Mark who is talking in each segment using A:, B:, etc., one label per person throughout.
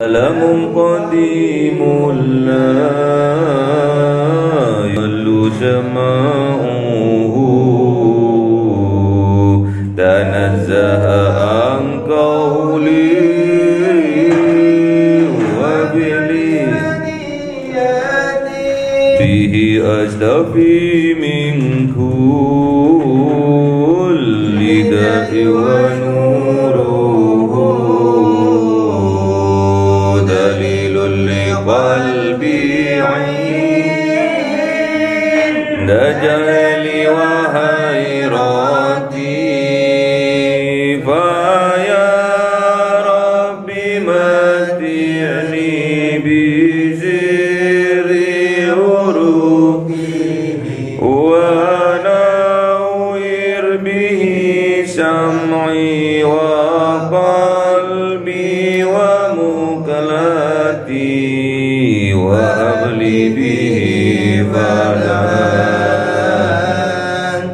A: كلام قديم لا يمل سماؤه تنزه عن قول وبلي به أستفي من كل داء ونوره دليل لقلبي عند جهلي وحيرتي فيا ربي متعني بسر حروفي ونور به سمعي وقلبي ومقلتي وأغلي به فلاحا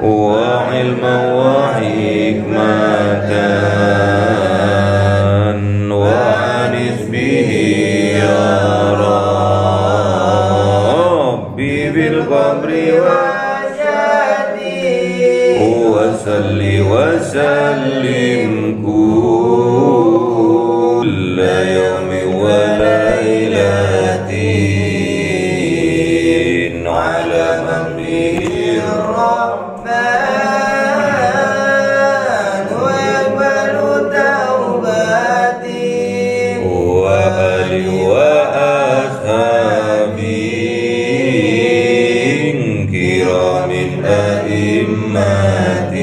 A: وعلما وحكمة وأنس به يا ربي بالقبر وصل وسلم كل يوم وليلة على ممله الرحمن ويقبل توبتي وآله وأصحابه كرام أئمة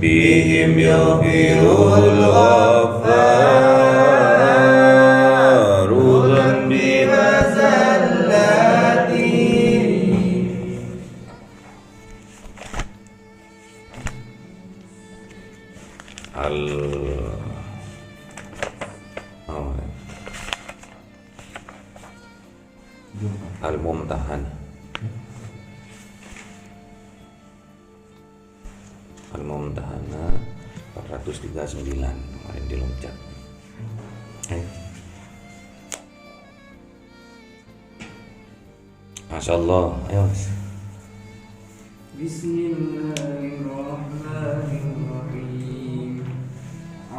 A: بهم يغفر الغفار ذنبي وزلاتي. Al-Mumtahan Al-Mumtahana 439 kemarin diloncat. Masyaallah, ayo Mas.
B: Bismillahirrahmanirrahim.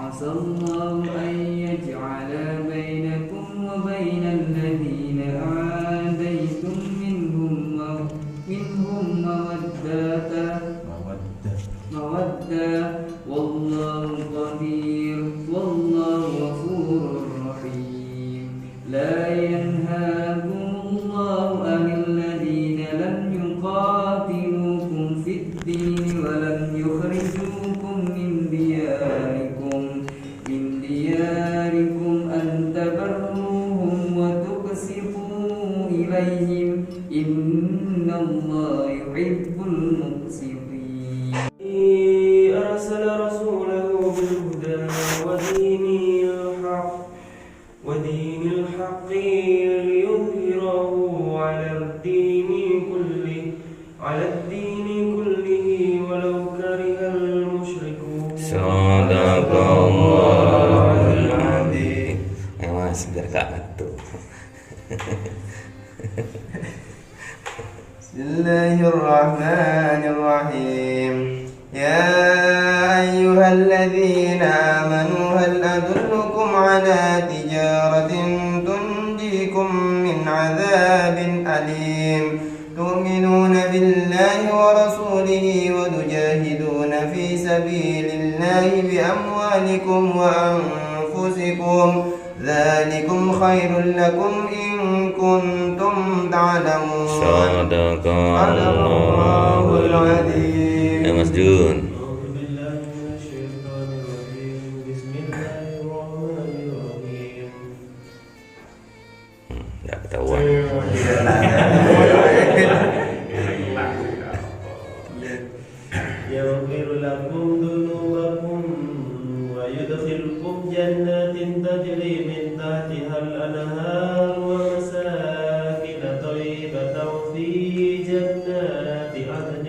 B: Asallahu an yaj'ala bainakum wa bainal ladzina adaitum minhum mawaddah wallahu qadir wallahu ghafurur rahim. La yanhaakumullahu 'anil ladzina lam yuqatilukum fid din wa lam yukhrijukum min diyarikum an tabarruhum wa tuqsitu ilaihim innallaha yuhibbul muqsitin. أرسل رسوله بالهدى ودين الحق ليظهره على الدين كله ولو كره المشركون.
A: Sadaqallahul adzim. Mas biar gak ngantuk.
C: Bismillahirrahmanirrahim. Ya ayyuhalladzina amanu hal adullukum ala tijaratin tunjikum min adzabin alim tu'minuna billahi wa rasulihi wa tujahiduna fi sabilillahi bi amwalikum wa anfusikum dzalikum khairul lakum in kuntum ta'lamun. Sadaqallahul adzim.
A: Mas Jun. Enggak ketahuan.
D: يغفر لكم ذنوبكم ويدخلكم جنات تجري من تحتها الأنهار ومساكن طيبة في جنات عدن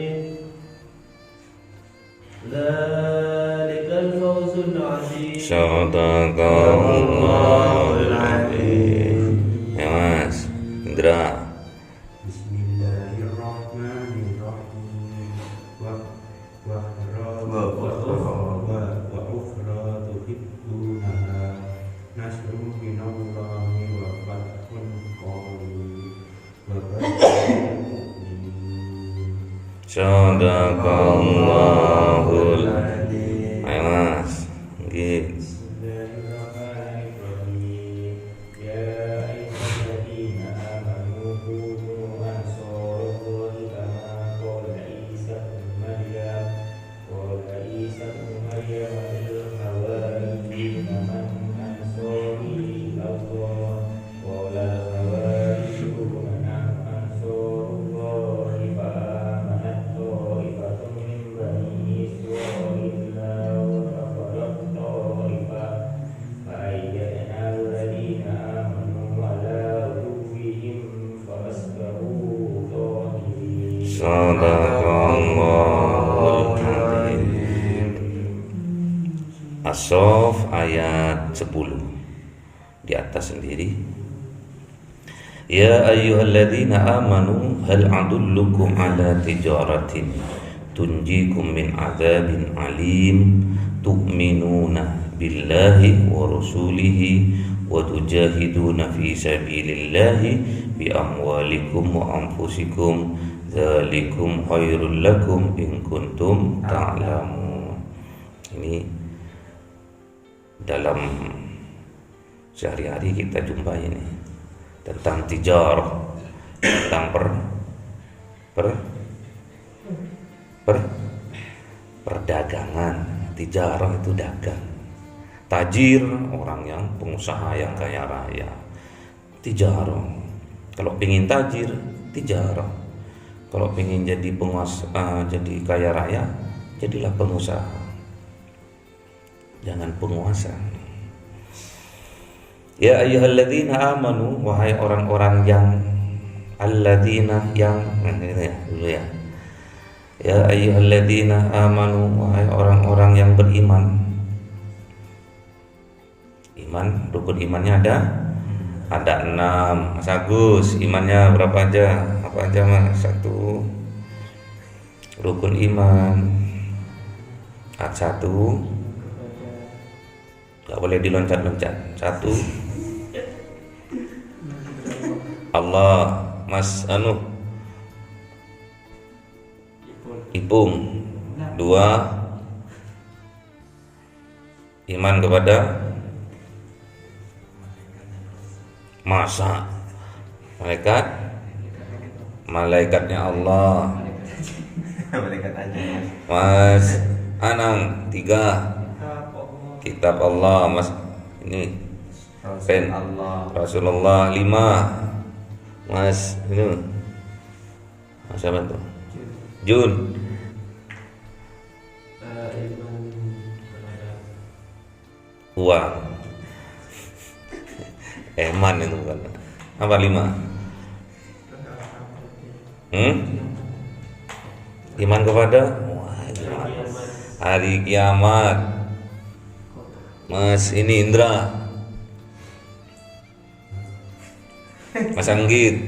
A: Sadaqallahul adzim. Ya Mas Indra.
D: Bismillahirrahmanirrahim. Wa ukhra tuhibbunaha nasrun minallahi wa fathun qarib wa bashiril mu'minin.
A: Sadaqallahul adzim. Ayo Mas. Nggih.
D: Bismillahirrahmanirrahim. Ya ayyuhalladzina amanu kunu ansarallahi kama qala Isa ibn Maryam lil hawariyyin man ansari ilallah qala al-hawariyyu man ansarullahi fa amanat ta'ifatun min bani Israila wa kafarat ta'ifah fa ayyadna alladhina amanu ala aduwwihim fa asbahu dhahirin.
A: Sadaqallahul adzim. As-Saff ayat 10 di atas sendiri. Ya ayyuhalladzina amanu hal adullukum ala tijaratin tunjikum min adzabin alim tu'minuna billahi wa rasulihi wa tujahiduna fi sabilillahi bi amwalikum wa anfusikum dzalikum khairul lakum in kuntum ta'lamun. Ini dalam sehari-hari kita jumpai ini tentang tijarah, tentang perdagangan. Tijarah itu dagang. Tajir orang yang pengusaha yang kaya raya. Tijarah. Kalau pengin tajir, tijarah. Kalau pengin jadi penguasa, jadi kaya raya, jadilah pengusaha. Jangan penguasa. Ya ayyuhalladzina amanu, wahai orang-orang yang alladzina yang dulu ya. Ya ayyuhalladzina amanu, wahai orang-orang yang beriman. Iman, rukun imannya ada 6. Mas Agus, imannya berapa aja? Apa aja Mas? 1. Rukun iman. Ayat 1. Gak boleh diloncat-loncat. 1. Allah, Mas Ipung. 2. Iman kepada masa malaikatnya Allah.
C: Malaikat aja.
A: Mas Anang. 3. Kitab Allah. Mas ini pen Rasulullah. 5. Mas ini Mas siapa tuh? Jun. Uang. Eman itu bukan. Apa 5? Iman kepada hari kiamat. Mas ini Indra. Mas Anggit.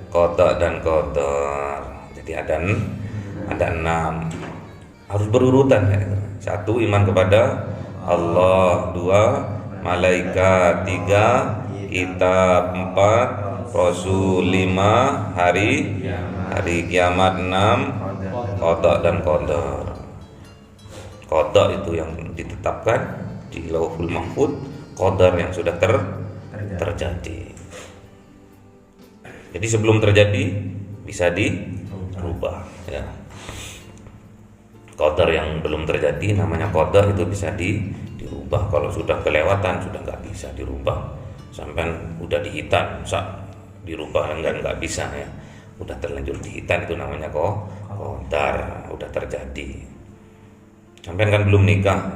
A: Qada dan qadar. Jadi ada 6. Harus berurutan ya. 1. Iman kepada Allah. 2. Malaikat. 3. Kitab. 4. Rasul. 5. Hari kiamat. 6. Qada dan qadar. Qada itu yang ditetapkan di Lauhul Mahfuz, qadar yang sudah terjadi. Jadi sebelum terjadi bisa dirubah ya. Qadar yang belum terjadi namanya qadar, itu bisa dirubah. Kalau sudah kelewatan sudah nggak bisa dirubah. Sampai udah dihitan, dirubah nggak bisa ya. Udah terlanjur dihitan itu namanya qadar, udah terjadi. Sampai kan belum nikah,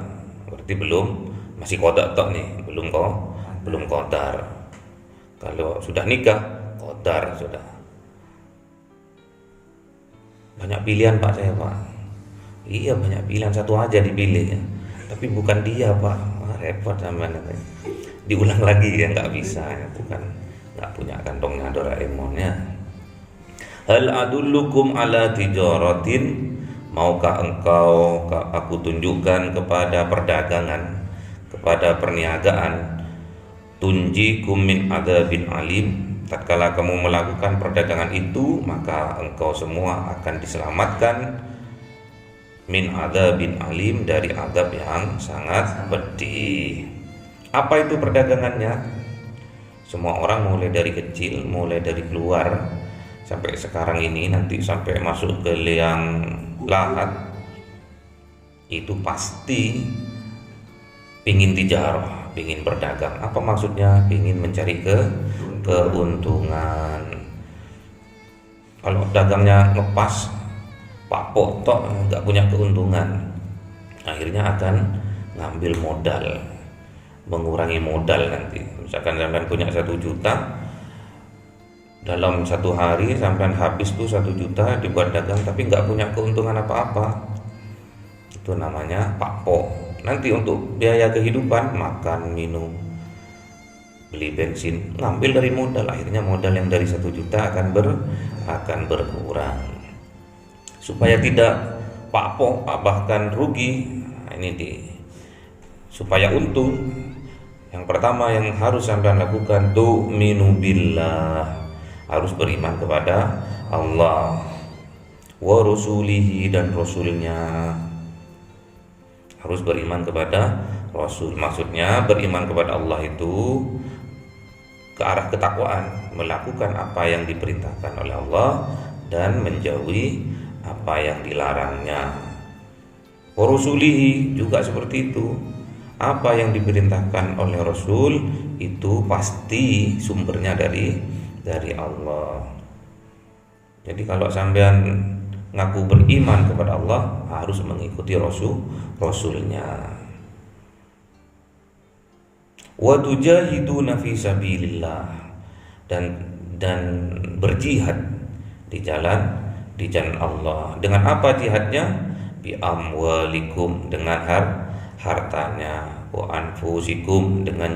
A: berarti masih qada tok nih, belum qadar. Kalau sudah nikah, qadar sudah. Banyak pilihan Pak saya Pak. Iya banyak pilihan, satu aja dipilih ya. Tapi bukan dia Pak. Wah, repot sampean. Diulang lagi ya, nggak bisa ya, bukan, nggak punya kantongnya Doraemon ya. Hal adullukum ala tijaratin, maukah engkau aku tunjukkan kepada perdagangan, kepada perniagaan, tunjikum min adzabin alim, tatkala kamu melakukan perdagangan itu maka engkau semua akan diselamatkan min adzabin alim, dari azab yang sangat pedih. Apa itu perdagangannya? Semua orang mulai dari kecil, mulai dari keluar sampai sekarang ini, nanti sampai masuk ke liang lahat, itu pasti pingin tijarah, pingin berdagang. Apa maksudnya? Pingin mencari keuntungan. Kalau dagangnya ngepas, Pak Tok nggak punya keuntungan, akhirnya akan ngambil modal, mengurangi modal nanti. Misalkan sampean punya 1 juta, dalam 1 hari sampean habis tuh 1 juta dibuat dagang, tapi nggak punya keuntungan apa-apa. Itu namanya pakpo. Nanti untuk biaya kehidupan, makan, minum, beli bensin, ngambil dari modal. Akhirnya modal yang dari 1 juta akan berkurang. Supaya tidak pakpo, bahkan rugi, nah, ini supaya untung. Yang pertama yang harus sampean lakukan, tu'minu billah, harus beriman kepada Allah, wa rasulihi, dan rasulnya. Harus beriman kepada Rasul. Maksudnya beriman kepada Allah itu ke arah ketakwaan, melakukan apa yang diperintahkan oleh Allah dan menjauhi apa yang dilarangnya. Wa rasulihi juga seperti itu. Apa yang diperintahkan oleh Rasul itu pasti sumbernya dari Allah. Jadi kalau sampean ngaku beriman kepada Allah, harus mengikuti Rasulnya. Wa tujahiduna fi sabilillah, dan berjihad di jalan Allah. Dengan apa jihadnya? Bi amwalikum, dengan hartanya, wa anfusikum, dengan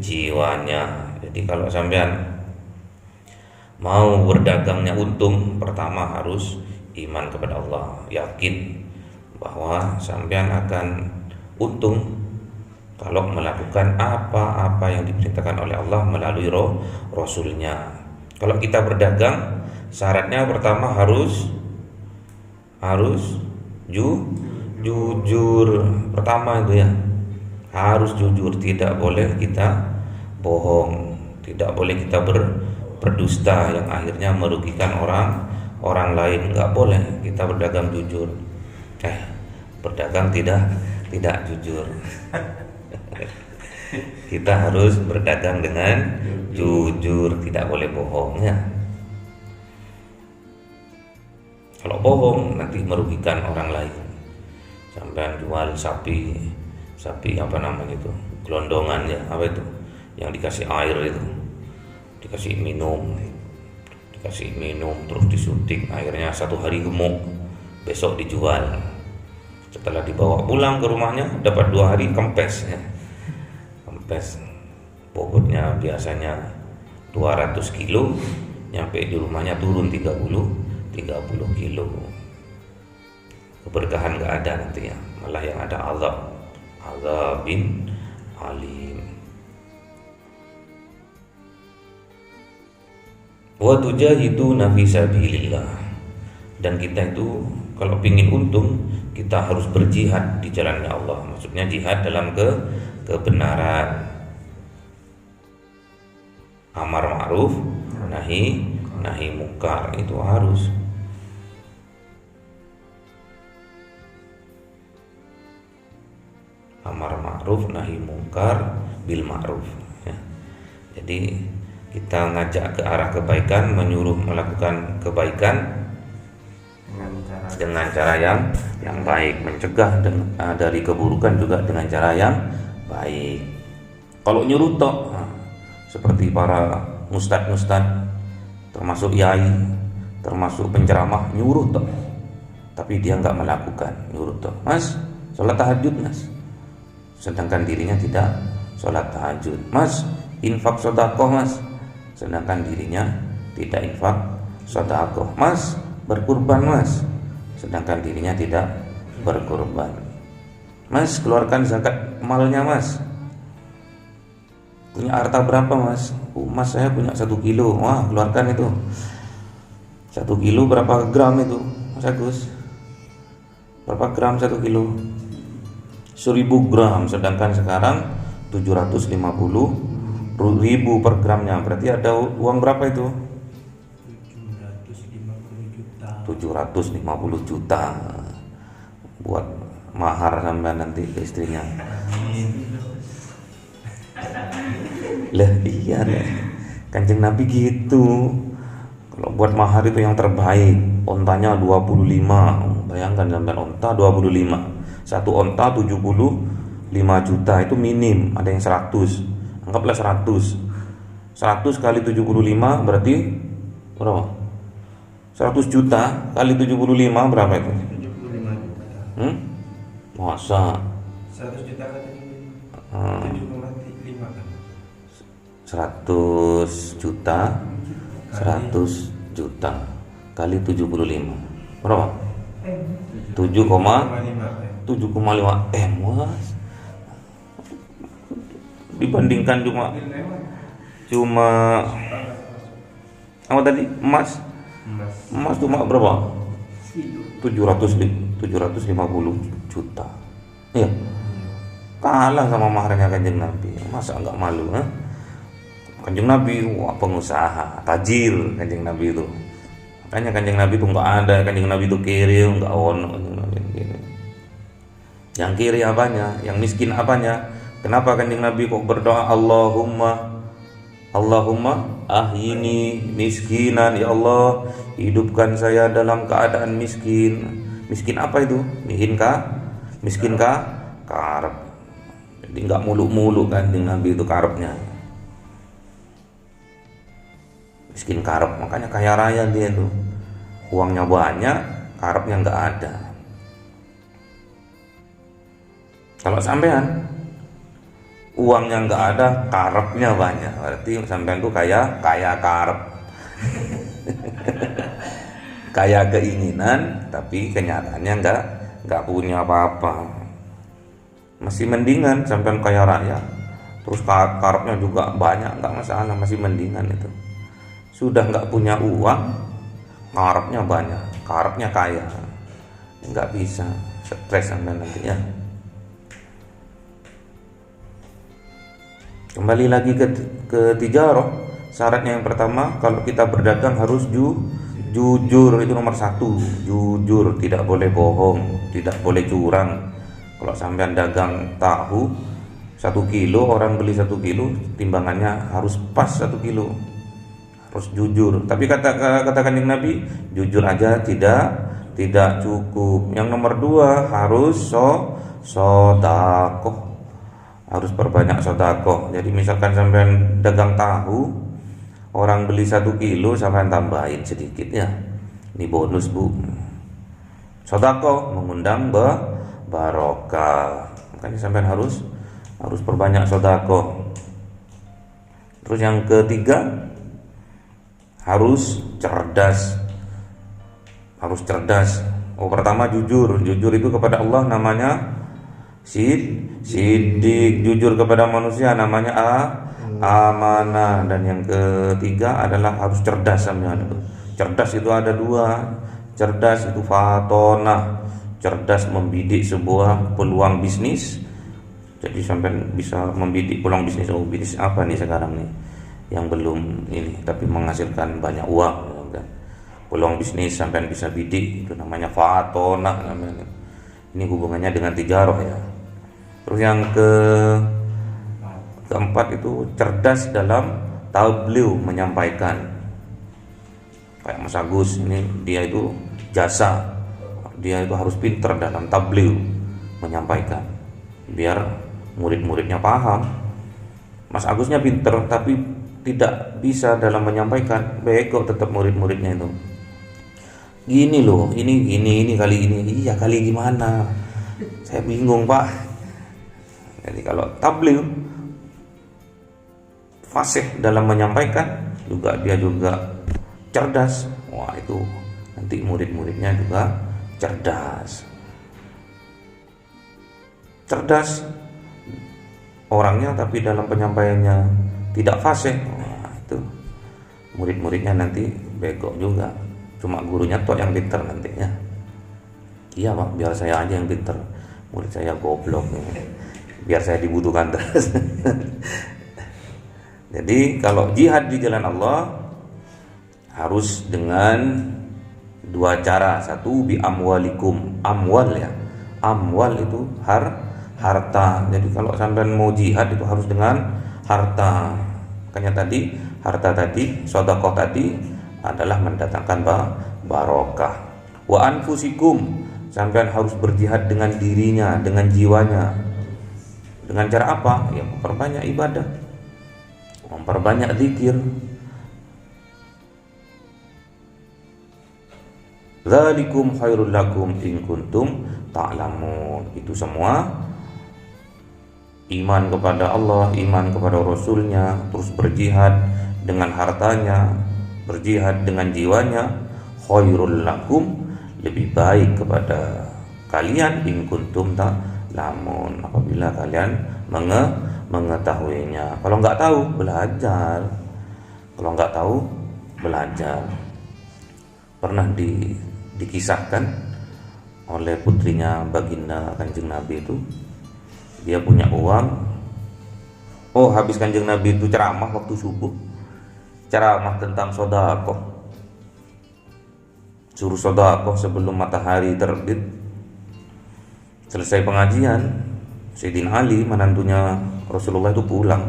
A: jiwanya. Jadi kalau sampean mau berdagangnya untung, pertama harus iman kepada Allah, yakin bahwa sampean akan untung kalau melakukan apa-apa yang diperintahkan oleh Allah melalui Rasulnya. Kalau kita berdagang, syaratnya pertama harus jujur. Pertama itu ya, harus jujur, tidak boleh kita bohong, tidak boleh kita berdusta yang akhirnya merugikan orang lain. Nggak boleh kita berdagang jujur, berdagang tidak jujur. Kita harus berdagang dengan jujur, tidak boleh bohong ya. Kalau bohong nanti merugikan orang lain. Sampai jual sapi apa namanya itu, gelondongan ya, apa itu yang dikasih air itu, dikasih minum terus disuntik, akhirnya 1 hari gemuk, besok dijual. Setelah dibawa pulang ke rumahnya dapat 2 hari kempes ya. Kempes bobotnya biasanya 200 kilo, nyampe di rumahnya turun 30 kilo. Keberkahan nggak ada nanti ya, malah yang ada azabin alim. Wa tujahiduna fi sabilillah, dan kita itu kalau ingin untung kita harus berjihad di jalannya Allah. Maksudnya jihad dalam kebenaran, amar ma'ruf nahi mungkar, itu harus. Amar ma'ruf nahi mungkar bil ma'ruf ya. Jadi kita ngajak ke arah kebaikan, menyuruh melakukan kebaikan dengan cara yang baik, mencegah dari keburukan juga dengan cara yang baik. Kalau nyuruh tok, seperti para ustadz termasuk yai, termasuk penceramah, nyuruh tok, tapi dia nggak melakukan. Nyuruh tok, mas sholat tahajud mas, sedangkan dirinya tidak sholat tahajud. Mas, infak sedekah Mas, sedangkan dirinya tidak infak sedekah. Mas, berkurban Mas, sedangkan dirinya tidak berkurban. Mas, keluarkan zakat malnya Mas. Punya harta berapa Mas? Mas, saya punya 1 kilo. Wah, keluarkan itu. 1 kilo berapa gram itu Mas Agus? Berapa gram 1 kilo? 1000 gram, sedangkan sekarang 750.000 per gramnya. Berarti ada uang berapa itu? 750 juta buat mahar sampai nanti ke istrinya. Lah iya deh, Kanjeng Nabi gitu. Kalau buat mahar itu yang terbaik, ontanya 25. Bayangkan sampai onta 25. Satu onta 75 juta, itu minim. Ada yang 100. Anggaplah 100. 100 kali 75 berarti berapa? 100 juta kali 75 berapa itu?
C: 75 juta.
A: Masa
C: 100 juta kali 7,5 kan?
A: 100 juta 100 juta kali 75 berapa? 7,5 M Mas. Dibandingkan cuma apa tadi? Emas cuma berapa? 750 juta. Iya. Kalah sama maharnya Kanjeng Nabi. Masa enggak malu, ha? Kanjeng Nabi wah pengusaha, tajir Kanjeng Nabi itu. Makanya Kanjeng Nabi itu enggak ada, Kanjeng Nabi itu kiri, enggak ono. Yang kiri apanya? Yang miskin apanya? Kenapa Kanjeng Nabi kok berdoa Allahumma ahyini miskinan, ya Allah hidupkan saya dalam keadaan miskin. Miskin apa itu? Miskin karep. Jadi enggak muluk-muluk Kanjeng Nabi itu karepnya. Miskin karep, makanya kaya raya dia tuh. Uangnya banyak, karepnya enggak ada. Kalau sampean uangnya enggak ada, karepnya banyak, berarti sampean tuh kaya karep. Kaya keinginan tapi kenyataannya enggak punya apa-apa. Masih mendingan sampean kaya raya terus karepnya juga banyak, enggak masalah, masih mendingan itu. Sudah enggak punya uang, karepnya banyak, karepnya kaya, enggak bisa, stres sampean nanti ya. Kembali lagi ke tijarah, syaratnya yang pertama kalau kita berdagang harus jujur, itu nomor 1. Jujur, tidak boleh bohong, tidak boleh curang. Kalau sampean dagang tahu 1 kilo, orang beli 1 kilo, timbangannya harus pas 1 kilo, harus jujur. Tapi kata Kanjeng Nabi, jujur aja tidak cukup. Yang nomor 2 harus sedekah. Harus perbanyak sedekah. Jadi misalkan sampean dagang tahu, orang beli 1 kilo, sampean tambahin sedikit ya. Ini bonus Bu. Sedekah mengundang barokah. Makanya sampean harus perbanyak sedekah. Terus yang ketiga harus cerdas. Pertama jujur itu kepada Allah namanya Siddiq, jujur kepada manusia namanya amanah. Dan yang ketiga adalah harus cerdas. Cerdas itu ada 2. Cerdas itu fatonah, cerdas membidik sebuah peluang bisnis. Jadi sampai bisa membidik peluang bisnis. Bisnis apa nih sekarang nih yang belum ini tapi menghasilkan banyak uang kan? Peluang bisnis sampai bisa bidik, itu namanya fatonah namanya. Ini hubungannya dengan tijarah ya. Terus yang keempat itu cerdas dalam tabligh, menyampaikan. Kayak Mas Agus ini, dia itu jasa, dia itu harus pinter dalam tabligh, menyampaikan biar murid-muridnya paham. Mas Agusnya pinter tapi tidak bisa dalam menyampaikan, bego tetap murid-muridnya itu. Gini loh, ini kali ini. Iya kali gimana? Saya bingung Pak. Jadi kalau tabligh fasih dalam menyampaikan, juga dia juga cerdas. Wah, itu nanti murid-muridnya juga cerdas. Cerdas orangnya tapi dalam penyampaiannya tidak fasih. Wah, itu murid-muridnya nanti bego juga. Cuma gurunya tok yang pintar nantinya. Iya Pak, biar saya aja yang pintar, murid saya goblok nih. Biar saya dibutuhkan terus. Jadi kalau jihad di jalan Allah harus dengan dua cara. Satu, bi amwalikum, amwal ya, amwal itu harta. Jadi kalau sampean mau jihad itu harus dengan harta. Makanya tadi harta tadi, sedekah tadi adalah mendatangkan barokah. Wa anfusikum, sampean harus berjihad dengan dirinya, dengan jiwanya. Dengan cara apa? Ya memperbanyak ibadah, memperbanyak zikir. Dzalikum khairul lakum in kuntum ta'lamun. Itu semua iman kepada Allah, iman kepada Rasulnya, terus berjihad dengan hartanya, berjihad dengan jiwanya, khairul lakum, lebih baik kepada kalian, in kuntum ta'lamun, apabila kalian mengetahuinya. Kalau nggak tahu, belajar. Kalau nggak tahu, belajar. Pernah dikisahkan oleh putrinya baginda Kanjeng Nabi itu, dia punya uang. Oh, habis Kanjeng Nabi itu ceramah waktu subuh, ceramah tentang sedekah, suruh sedekah sebelum matahari terbit. Selesai pengajian, Sayyidina Ali, menantunya Rasulullah itu pulang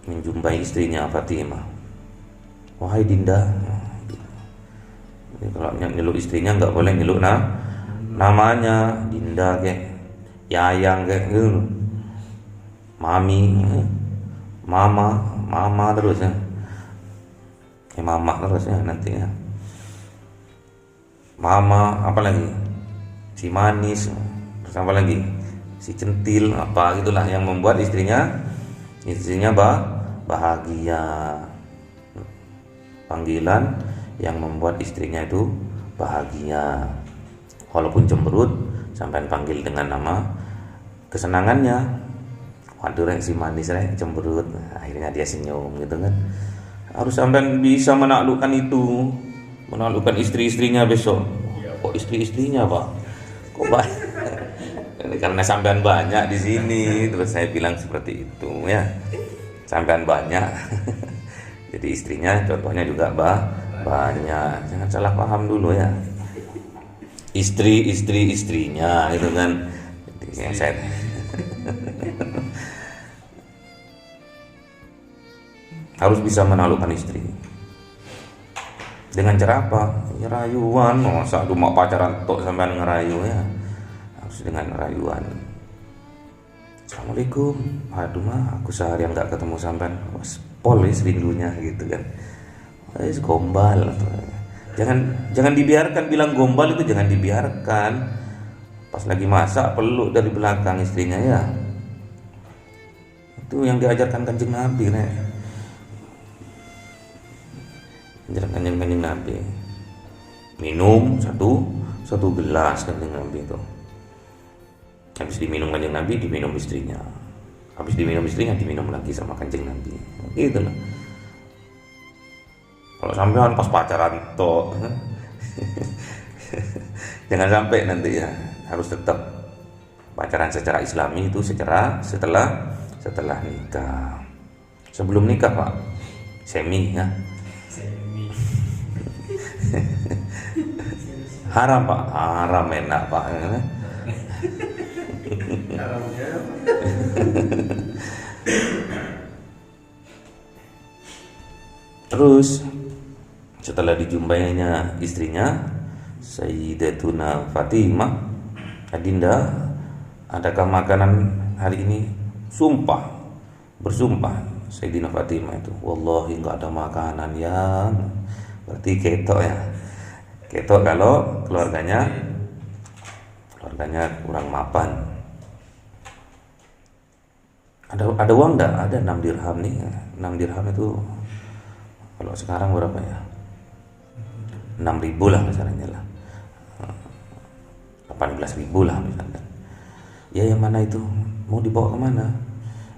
A: menjumpai istrinya Fatimah. Wahai Dinda, jadi kalau nyeluk istrinya nggak boleh nyeluk namanya Dinda kayak Yayang kayak gitu, Mami, Mama terus ya, Mama terus ya nanti ya, Mama apa lagi, si manis, terus apa lagi, si centil, apa gitulah yang membuat istrinya bahagia. Panggilan yang membuat istrinya itu bahagia, walaupun cemberut, sampai panggil dengan nama kesenangannya. Waduh rek, si manis rek, cemberut, akhirnya dia senyum gitu kan. Harus sampai bisa menaklukkan itu, menaklukkan istri-istrinya besok. Kok istri-istrinya Pak? Kok banyak? Karena sampean banyak di sini, terus saya bilang seperti itu ya. Sampean banyak. Jadi istrinya contohnya juga banyak. Jangan salah paham dulu ya. Istrinya gitu kan. Jadi yang saya harus bisa menaklukkan istri. Dengan cara apa? Ya, rayuan. Masa cuma pacaran tok sampean ngerayu ya. Harus dengan rayuan. Assalamualaikum. Aduh mah aku seharian gak ketemu sampean. Polis rindunya gitu kan. Gombal. Jangan dibiarkan, bilang gombal itu jangan dibiarkan. Pas lagi masak peluk dari belakang istrinya ya. Itu yang diajarkan Kanjeng Nabi nih. Ajaran Kanjeng Nabi. Minum satu gelas Kanjeng Nabi itu. Habis diminum Kanjeng Nabi, diminum istrinya. Habis diminum istrinya, diminum lagi sama Kanjeng Nabi. Gitu loh. Kalau sampean pas pacaran toh, jangan sampai nanti ya. Harus tetap pacaran secara Islami itu setelah nikah. Sebelum nikah Pak, semi ya. Haram Pak, haram enak Pak. Terus setelah dijumpainya istrinya Sayyidatuna Fatimah, Adinda, adakah makanan hari ini? Bersumpah Sayyidina Fatimah itu, wallahi enggak ada makanan ya. Berarti ketok ya. Ketok kalau keluarganya kurang mapan. Ada uang enggak? Ada 6 dirham nih. 6 dirham itu kalau sekarang berapa ya? 6.000 lah misalnya lah. 18.000 lah misalnya. Ya yang mana itu? Mau dibawa kemana?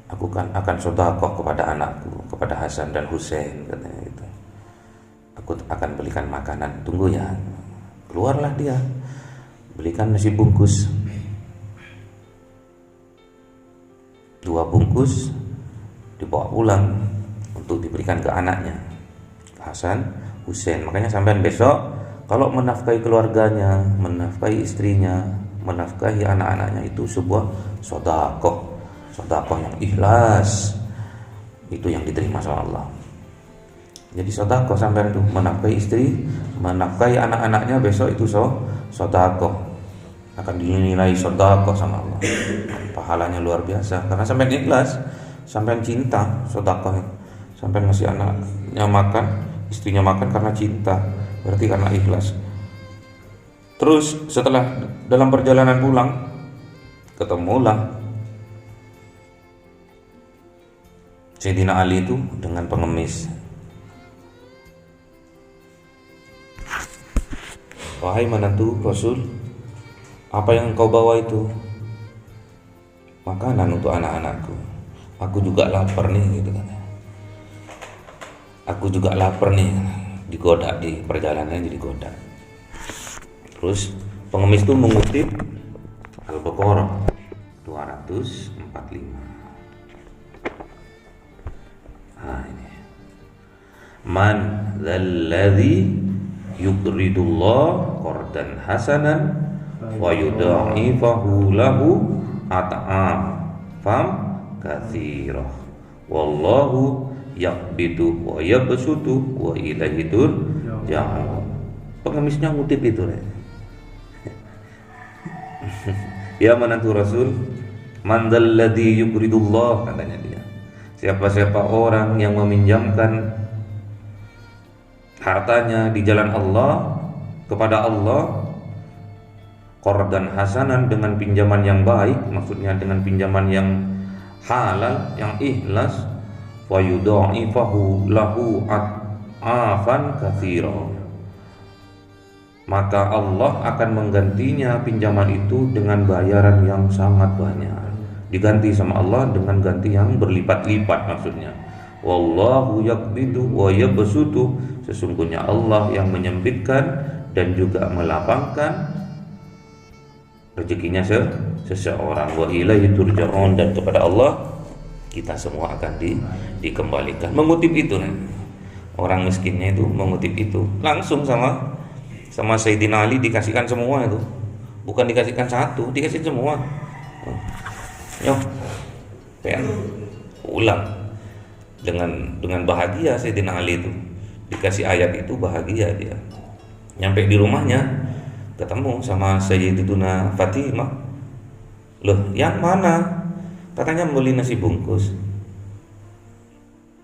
A: Aku akan sedekah kepada anakku, kepada Hasan dan Husain, katanya gitu. Aku akan belikan makanan. Tunggu ya. Keluarlah dia. Belikan nasi bungkus. 2 bungkus dibawa pulang untuk diberikan ke anaknya, Hasan, Husain. Makanya sampean besok kalau menafkahi keluarganya, menafkahi istrinya, menafkahi anak-anaknya, itu sebuah sedekah yang ikhlas, itu yang diterima sama Allah. Jadi sedekah sampean itu menafkahi istri, menafkahi anak-anaknya, besok itu sedekah, akan dinilai sedekah sama Allah. Pahalanya luar biasa karena sampean ikhlas, sampean cinta. Sedekah sampean ngasih anaknya makan, istrinya makan karena cinta, berarti karena ikhlas. Terus setelah dalam perjalanan pulang ketemulah Sayyidina Ali itu dengan pengemis. Wahai menantu Rasul, apa yang engkau bawa itu? Makanan untuk anak-anakku. Aku juga lapar nih, gitu kan. Aku juga lapar nih, digoda di perjalanan, jadi goda. Terus pengemis itu mengutip Al-Baqarah 245. Ini. Man dzalladzi yuqridullah qardan hasanan wa yudha'ifahu lahu at'afam katsirah wallahu yaqbidu wa yabsutu wa ilaihi turja'un. Pengemisnya ngutip itu ya menantu Rasul, man dzalladzi yuqridullah, katanya dia, siapa-siapa orang yang meminjamkan hartanya di jalan Allah kepada Allah, qardan hasanan, dengan pinjaman yang baik, maksudnya dengan pinjaman yang halal, yang ikhlas, wa yudha'ifahu lahu at'afan katsira, maka Allah akan menggantinya pinjaman itu dengan bayaran yang sangat banyak. Diganti sama Allah dengan ganti yang berlipat-lipat, maksudnya. Wallahu yaqbidu wa yabsutu, sesungguhnya Allah yang menyempitkan dan juga melapangkan rezekinya seseorang. Wa ilaihi turja'un, dan kepada Allah kita semua akan dikembalikan. Mengutip itu, orang miskinnya itu mengutip itu langsung sama Sayyidina Ali, dikasihkan semua itu, bukan dikasihkan satu, dikasih semua. Yo, pengen ulang dengan bahagia Sayyidina Ali itu dikasih ayat itu, bahagia dia. Nyampe di rumahnya ketemu sama Sayyidatuna Fatimah. Loh, yang mana? Katanya beli nasi bungkus.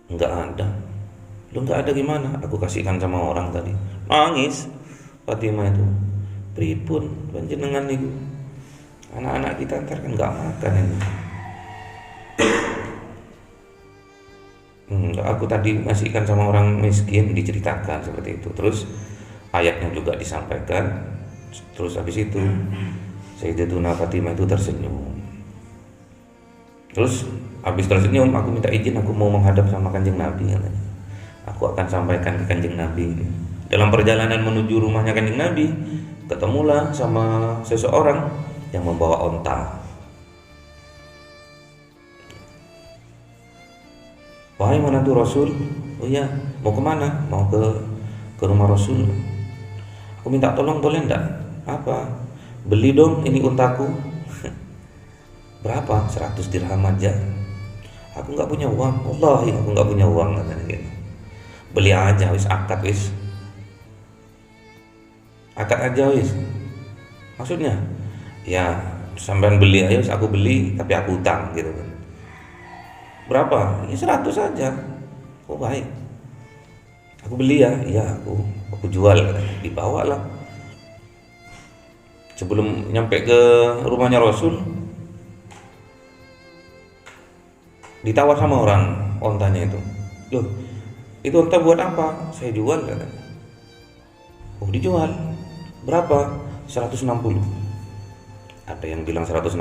A: Enggak ada. Loh, enggak ada gimana? Aku kasihkan sama orang tadi. Nangis Fatimah itu. Pripun panjenengan niku? Anak-anak kita ntar kan enggak makan ini. Aku tadi masihkan sama orang miskin, diceritakan seperti itu. Terus ayatnya juga disampaikan. Terus habis itu Sayyidatuna Fatimah itu tersenyum. Terus habis tersenyum, aku minta izin, aku mau menghadap sama Kanjeng Nabi, katanya. Aku akan sampaikan ke Kanjeng Nabi. Dalam perjalanan menuju rumahnya Kanjeng Nabi, ketemulah sama seseorang yang membawa onta. Wahai menantu Rasul, oh iya, mau kemana? Mau ke rumah Rasul. Aku minta tolong, boleh enggak? Apa? Beli dong ini untaku. Berapa? 100 dirham aja. Aku enggak punya uang. Wallahi aku enggak punya uang, katanya gitu. Beli aja wis, akad wis. Akad aja wis. Maksudnya ya sampean beli aja wis, aku beli tapi aku utang gitu kan. Berapa? Ya 100 saja. Oh baik. Aku beli ya. Iya, aku jual. Dibawa lah. Sebelum nyampe ke rumahnya Rasul, Ditawar sama orang ontanya itu. Loh, itu onta buat apa? Saya jual katanya. Oh, dijual. Berapa? 160. Ada yang bilang 160,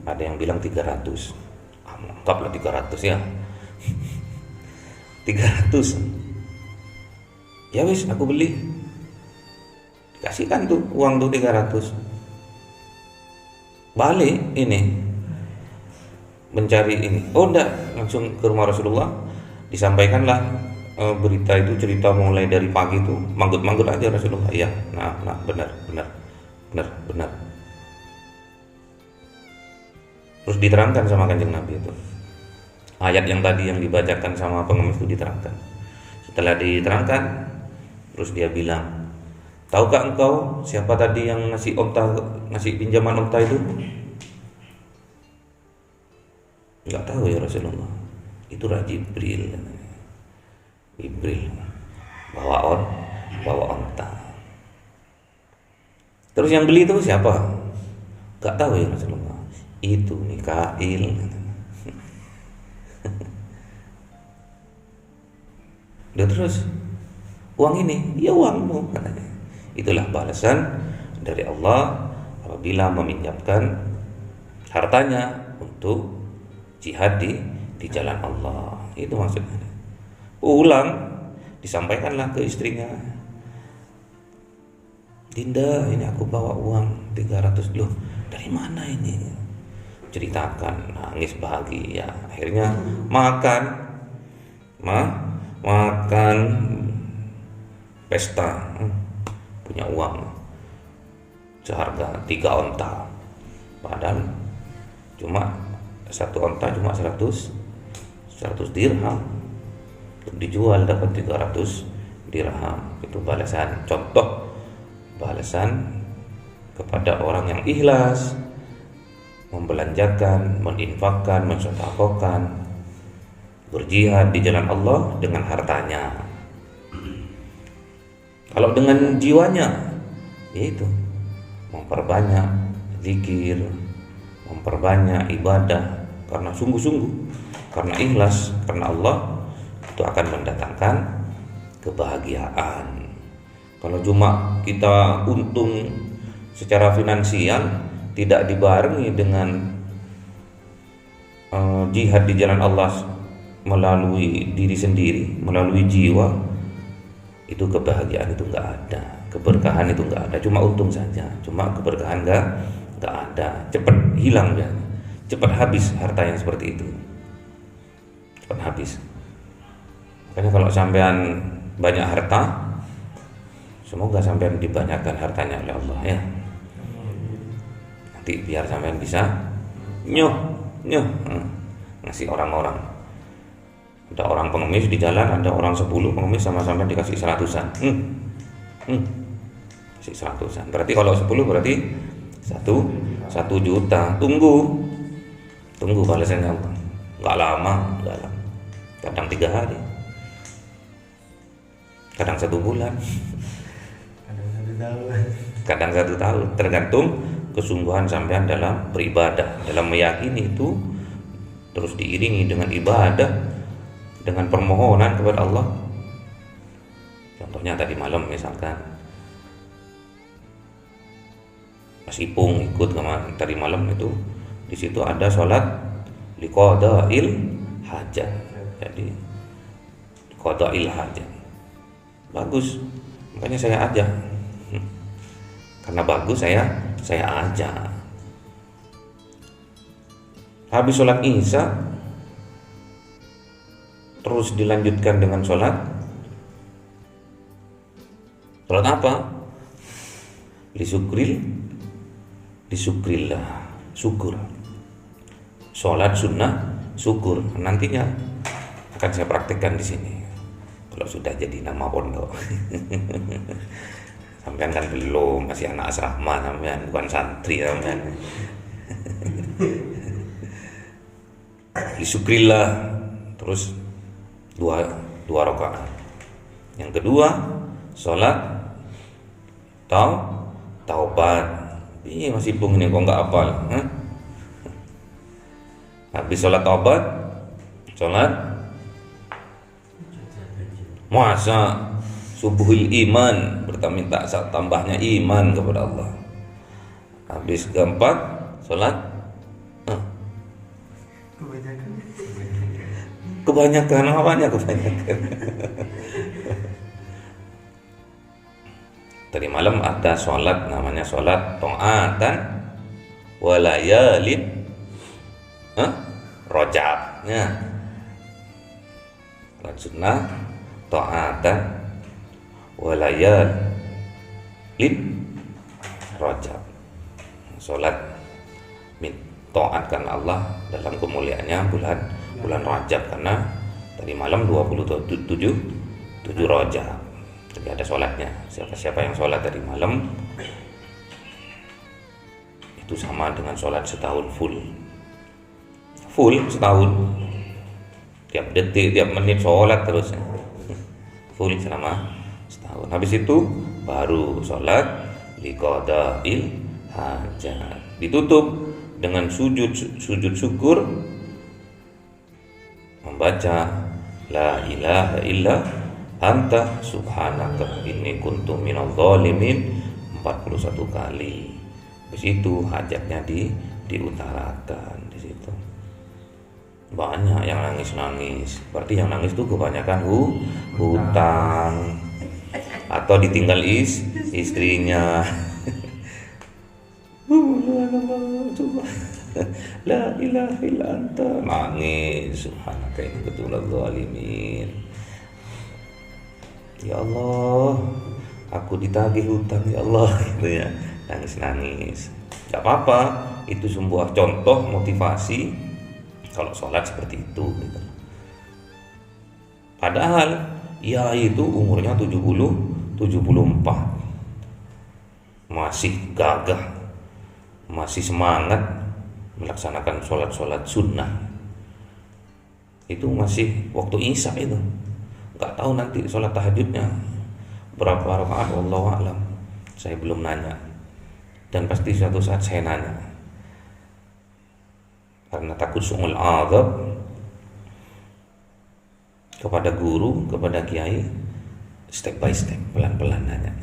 A: ada yang bilang 300. Anggaplah 300 ya. 300. Ya wis, aku beli. Dikasihkan tuh uang tuh 300. Balik ini mencari ini. Oh enggak, langsung ke rumah Rasulullah. Disampaikanlah berita itu, cerita mulai dari pagi itu, manggut-manggut aja Rasulullah. Ya, nah benar. Terus diterangkan sama Kanjeng Nabi itu. Ayat yang tadi yang dibacakan sama pengemis itu diterangkan. Setelah diterangkan, terus dia bilang, tahukah engkau siapa tadi yang ngasih pinjaman onta itu? Enggak tahu ya Rasulullah. Itu Jibril. Jibril bawa onta. Terus yang beli itu siapa? Enggak tahu ya Rasulullah. Itu Mikail. Udah, terus uang ini, ya uangmu katanya. Itulah balasan dari Allah apabila meminjamkan hartanya untuk jihad di jalan Allah. Itu maksudnya. Ulang, disampaikanlah ke istrinya. Dinda, ini aku bawa uang 300. Loh, dari mana ini? Ceritakan, nangis bahagia. Akhirnya makan pesta, punya uang seharga 3 onta. Padahal cuma satu onta cuma 100 dirham. Dijual dapat 300 dirham. Itu balasan, contoh balasan kepada orang yang ikhlas membelanjakan, meninfakkan, mensedekahkan, berjihad di jalan Allah dengan hartanya. Kalau dengan jiwanya, yaitu memperbanyak zikir, memperbanyak ibadah karena sungguh-sungguh, karena ikhlas, karena Allah, itu akan mendatangkan kebahagiaan. Kalau cuma kita untung secara finansial tidak dibarengi dengan jihad di jalan Allah melalui diri sendiri, melalui jiwa, itu kebahagiaan itu nggak ada, keberkahan itu nggak ada, cuma untung saja, cuma keberkahan nggak ada, cepat hilang ya, cepat habis harta yang seperti itu, cepat habis. Makanya kalau sampean banyak harta, semoga sampean dibanyakkan hartanya oleh Allah ya. Nanti biar sampean bisa ngasih orang-orang. Ada orang pengemis di jalan, ada orang 10 pengemis sama sampean dikasih 100-an. Kasih 100-an. Berarti kalau 10 berarti 1 juta. Tunggu balasannya Allah. Enggak lama. Kadang 3 hari. Kadang 1 bulan. Kadang 1 tahun. Tergantung kesungguhan sampean dalam beribadah, dalam meyakini itu, terus diiringi dengan ibadah, dengan permohonan kepada Allah. Contohnya tadi malam misalkan Mas Ipung ikut tadi malam itu, di situ ada sholat liqadail hajat. Jadi qadail hajat bagus, makanya saya ajak. Karena bagus saya ajak. Habis sholat isya terus dilanjutkan dengan sholat apa? Lisukrillah, syukur. Sholat sunnah syukur. Nantinya akan saya praktekkan di sini. Kalau sudah jadi nama pondok. Sampean kan belum, masih anak asrama sampean, bukan santri sampean. Lisukrillah, terus dua rakaat. Yang kedua sholat taubat. Masih Bung ini kok nggak hafal? Habis sholat taubat sholat masa subuhil iman, minta tambahnya iman kepada Allah. Habis keempat sholat kebanyakan apanya kebanyakan. Tadi malam ada sholat namanya sholat ta'atan walayalin rojabnya. Sholat sunnah ta'atan walayalin rojab. Sholat taatkan Allah dalam kemuliaannya bulan Rajab, karena tadi malam 27 Rajab. Jadi ada sholatnya. Siapa yang sholat tadi malam itu sama dengan sholat setahun full setahun, tiap detik tiap menit sholat terus full selama setahun. Habis itu baru sholat liqadail hajat, ditutup dengan sujud syukur, membaca la ilaha illa anta subhanaka inni kuntu minadh dhalimin 41 kali. Habis itu hajatnya diutarakan di situ. Banyak yang nangis, berarti yang nangis itu kebanyakan hutang atau ditinggal istrinya. La ilaha illa anta, nangis subhanaka inni kuntu minadh dhalimin. Ya Allah, aku ditagih hutang ya Allah, gitu ya, nangis. Gak apa-apa, itu sebuah contoh motivasi kalau sholat seperti itu gitu. Padahal ya itu umurnya 74, masih gagah, masih semangat melaksanakan sholat sunnah. Itu masih waktu isya itu. Gak tahu nanti sholat tahajudnya berapa rakaat, wallahu a'lam. Saya belum nanya, dan pasti suatu saat saya nanya, karena takut su'ul adab kepada guru, kepada kiai, step by step, pelan-pelan nanya.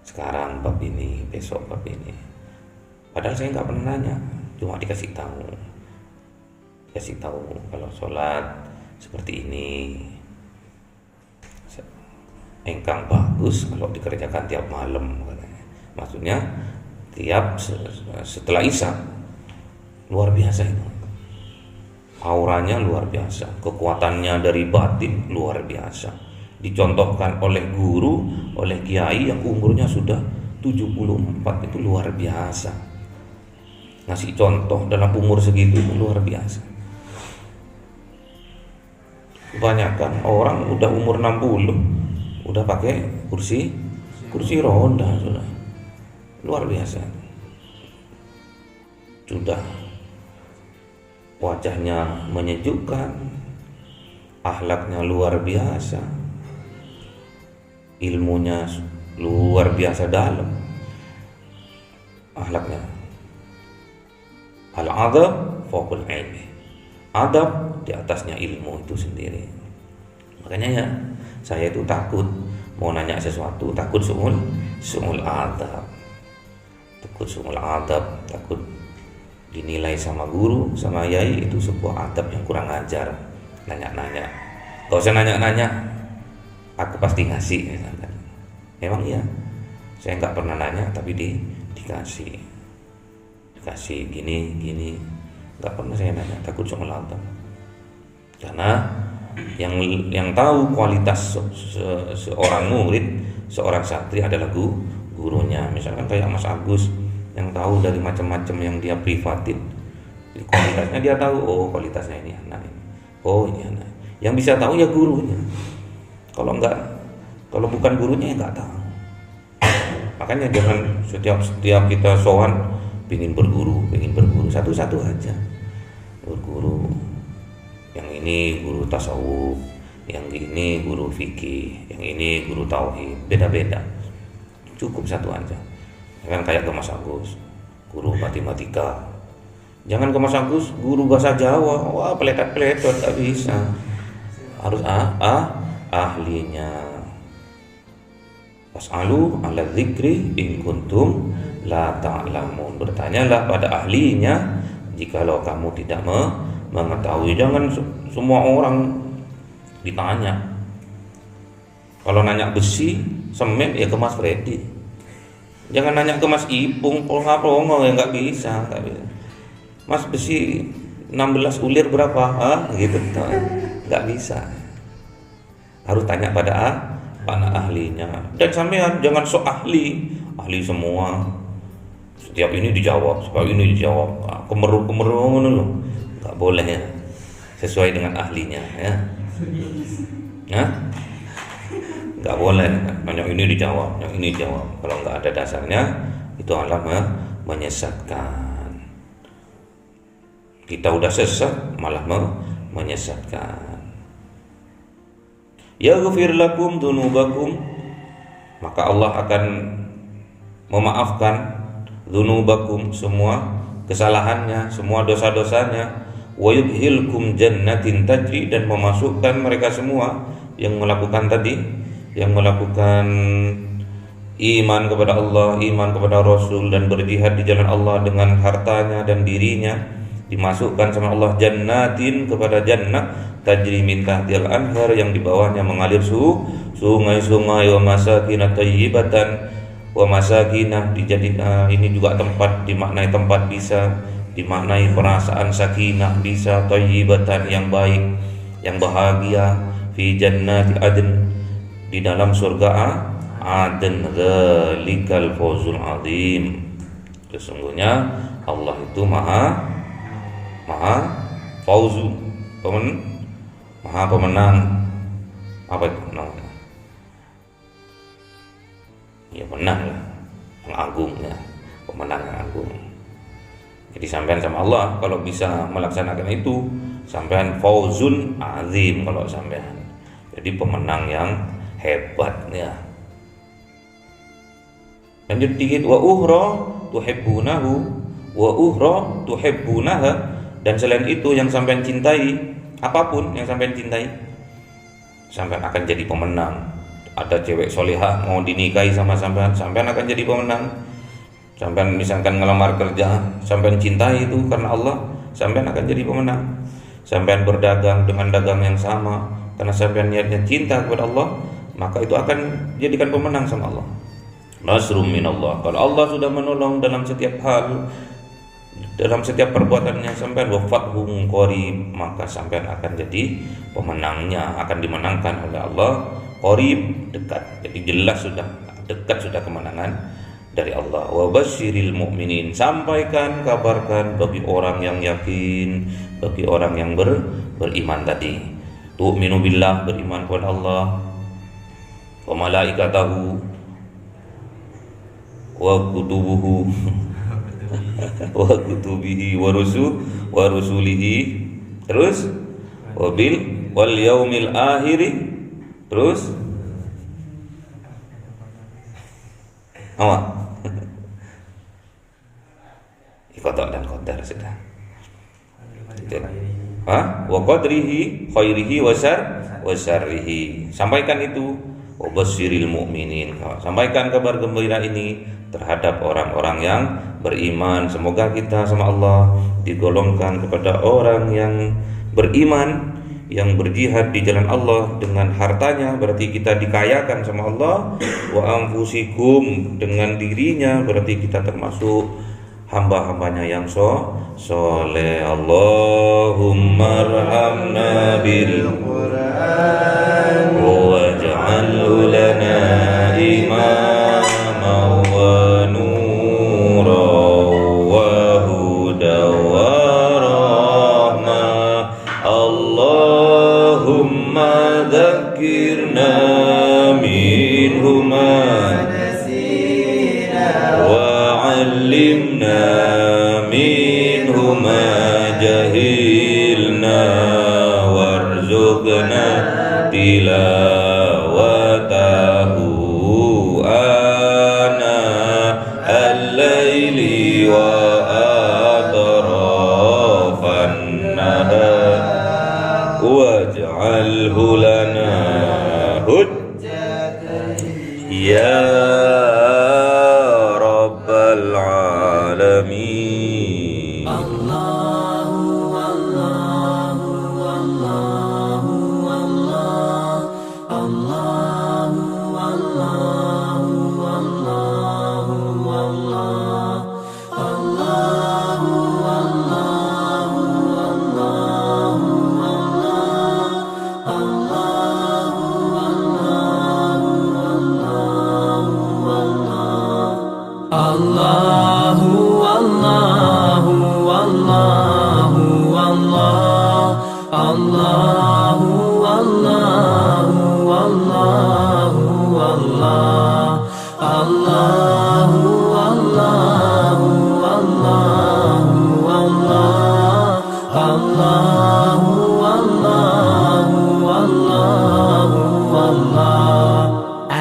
A: Sekarang bab ini, besok bab ini. Padahal saya nggak pernah nanya, cuma dikasih tahu kalau sholat seperti ini. Engkang bagus kalau dikerjakan tiap malam katanya. Maksudnya tiap setelah isya. Luar biasa itu. Auranya luar biasa, kekuatannya dari batin luar biasa. Dicontohkan oleh guru, oleh kiai yang umurnya sudah 74, itu luar biasa. Ngasih contoh dalam umur segitu itu luar biasa. Kebanyakan orang udah umur 60 udah pakai kursi roda sudah. Luar biasa. Sudah wajahnya menyejukkan, akhlaknya luar biasa, ilmunya luar biasa dalam, akhlaknya. Al-adab fawqal ilmi, adab di atasnya ilmu itu sendiri. Makanya ya, saya itu takut mau nanya sesuatu, takut su'ul adab, takut dinilai sama guru, sama yai itu sebuah adab yang kurang ajar. Nanya-nanya, gak usah nanya-nanya, aku pasti ngasih. Memang iya, saya nggak pernah nanya tapi dikasih gini, nggak pernah saya nanya, takut su'ul adab. Karena yang tahu kualitas seorang murid, seorang santri adalah gurunya. Misalkan kayak Mas Agus yang tahu dari macam-macam yang dia privatin, kualitasnya dia tahu, oh kualitasnya ini anak ini, oh ini anak. Yang bisa tahu ya gurunya. Kalau bukan gurunya ya nggak tahu. Makanya jangan setiap kita sowan pingin berguru, satu-satu aja berguru. Yang ini guru tasawuf, yang ini guru fikih, yang ini guru tauhid, beda-beda. Cukup satu aja. Kan kayak ke Mas Agus, guru matematika, Jangan ke Mas Agus guru bahasa Jawa, wah peletot-peletot, gak bisa. Harus ahlinya. Fas'alu ala dzikri in kuntum la ta'lamun. Bertanyalah pada ahlinya jikalau kamu tidak mengetahui. Jangan semua orang ditanya. Kalau nanya besi, semen ya ke Mas Freddy. Jangan nanya ke Mas Ipung, pongo ya nggak bisa. Mas besi 16 ulir berapa? Gitu, nggak bisa. Harus tanya pada ahlinya. Dan sampean jangan sok ahli semua. Setiap ini dijawab, setiap ini dijawab. Kemeru ngono loh. Nggak boleh ya. Sesuai dengan ahlinya ya. Nggak boleh. Yang ini dijawab, yang ini dijawab. Kalau nggak ada dasarnya, itu adalah menyesatkan. Kita udah sesat malah menyesatkan. Yaghfir lakum dzunubakum, maka Allah akan memaafkan dzunubakum, semua kesalahannya, semua dosa-dosanya. Wa yudkhilkum jannatin tajri, dan memasukkan mereka semua yang melakukan tadi, yang melakukan iman kepada Allah, iman kepada Rasul, dan berjihad di jalan Allah dengan hartanya dan dirinya, dimasukkan sama Allah jannatin, kepada jannah tajri min tahtil anhar, yang di bawahnya mengalir sungai-sungai, wa masakinah thayyibatan, wa masakinah ini juga tempat, dimaknai tempat, bisa dimaknai perasaan sakinah, bisa thayyibatan yang baik, yang bahagia, fi jannati adn, di dalam surga Aden, dzalikal fawzul azim. Sesungguhnya Allah itu maha fauzu, maha pemenang. Apa itu pemenang? Ya menang lah, yang agung ya, pemenang yang agung. Jadi sampean sama Allah kalau bisa melaksanakan itu, sampean fauzun azim kalau sampean. Jadi pemenang yang hebat ya. Lanjut dikit, wa uhra tuhibbunahu wa uhra tuhibbunaha, dan selain itu yang sampean cintai, apapun yang sampean cintai, sampean akan jadi pemenang. Ada cewek solehah mau dinikahi sama sampean, sampean akan jadi pemenang. Sampean misalkan ngelamar kerja, sampean cintai itu karena Allah, sampean akan jadi pemenang. Sampean berdagang dengan dagang yang sama karena sampean niatnya cinta kepada Allah, maka itu akan jadikan pemenang sama Allah. Nasrum minallah. Kalau Allah sudah menolong dalam setiap hal, dalam setiap perbuatannya sampean, wa fathun qarib, maka sampean akan jadi pemenangnya, akan dimenangkan oleh Allah. Qarib, dekat. Jadi jelas sudah dekat, sudah kemenangan dari Allah. Wa basyiril mu'minin, sampaikan, kabarkan bagi orang yang yakin, bagi orang yang beriman tadi. Tu'minu billah, beriman kepada Allah, wa malaikatahu wa kutubuhu wa kutubihi wa rusulihi, terus wal yaumil akhiri, terus apa? Qada dan qadar sudah. Wa qadrihi khairihi wa syarrihi. Sampaikan itu. Wa basyiril mu'minin. Sampaikan kabar gembira ini terhadap orang-orang yang beriman. Semoga kita sama Allah digolongkan kepada orang yang beriman, yang berjihad di jalan Allah dengan hartanya, berarti kita dikayakan sama Allah. Wa anfusikum, dengan dirinya, berarti kita termasuk hamba-hambanya yang soleh. Allahumma arhamna bil Qur'an waj'alhu lana imama wa nura wa huda wa rahmah. Allahumma dzakirna minhu ma nasina wa 'allimna minhu ma jahilna warzuqna tilawatahu ana al-laili wa atrafal يا رب العالمين.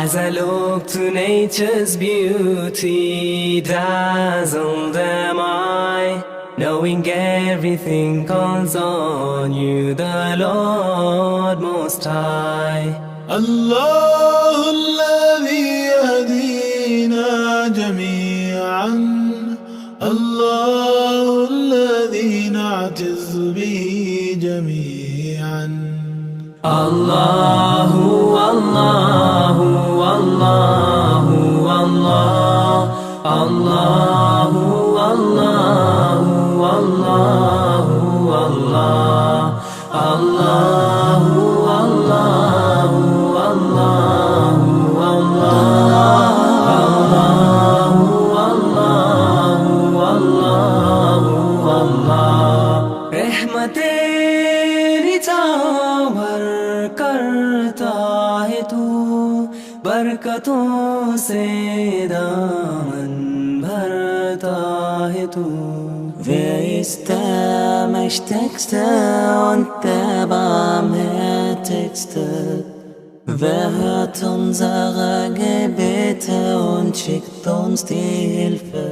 E: As I look to nature's beauty, dazzled am I, knowing everything calls on you, the Lord Most High.
F: الله الذي يهدينا جميعا، الله الذي نعتز به جميعا.
E: الله الله الله الله الله الله الله الله الله बरकतों से दामन भरता है तू. Wer ist der Mächtigste und der Barmherzigste? Wer hört unsere Gebete und schickt uns die Hilfe?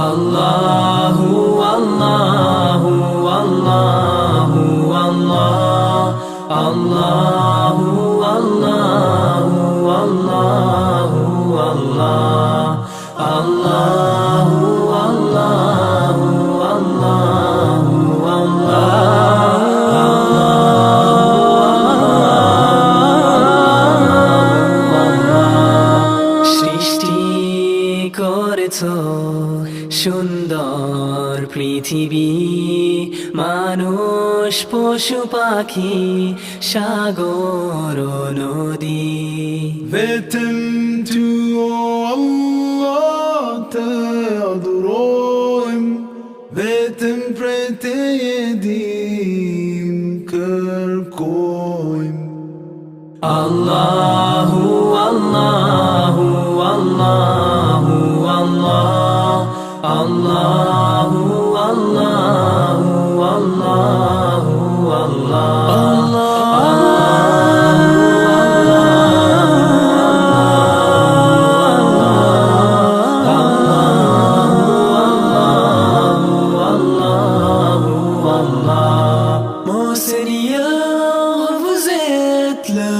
E: Allahu, Allahu, Allahu, Allah, Allahu, Allahu, Allahu, Allah, Allahu, Allahu, সৃষ্টি করেছ সুন্দর পৃথিবী, মানুষ পশু পাখি সাগর নদী.
F: Beten du, Allah, te adorim. Beten prete yedim kërkojm.
E: Allahu, Allahu, Allahu, Allah, Allahu, Allahu, Allahu, Mon Seigneur, vous êtes le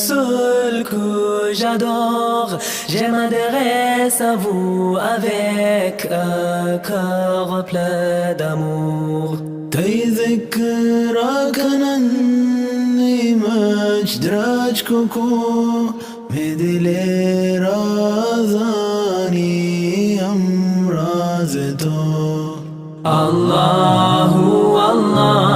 E: seul que j'adore. Je m'adresse à vous avec un cœur plein d'amour.
F: تذكرك أنني مجدرج كوكو مدلي رازاني أمرازتو.
E: Allahu, Allah.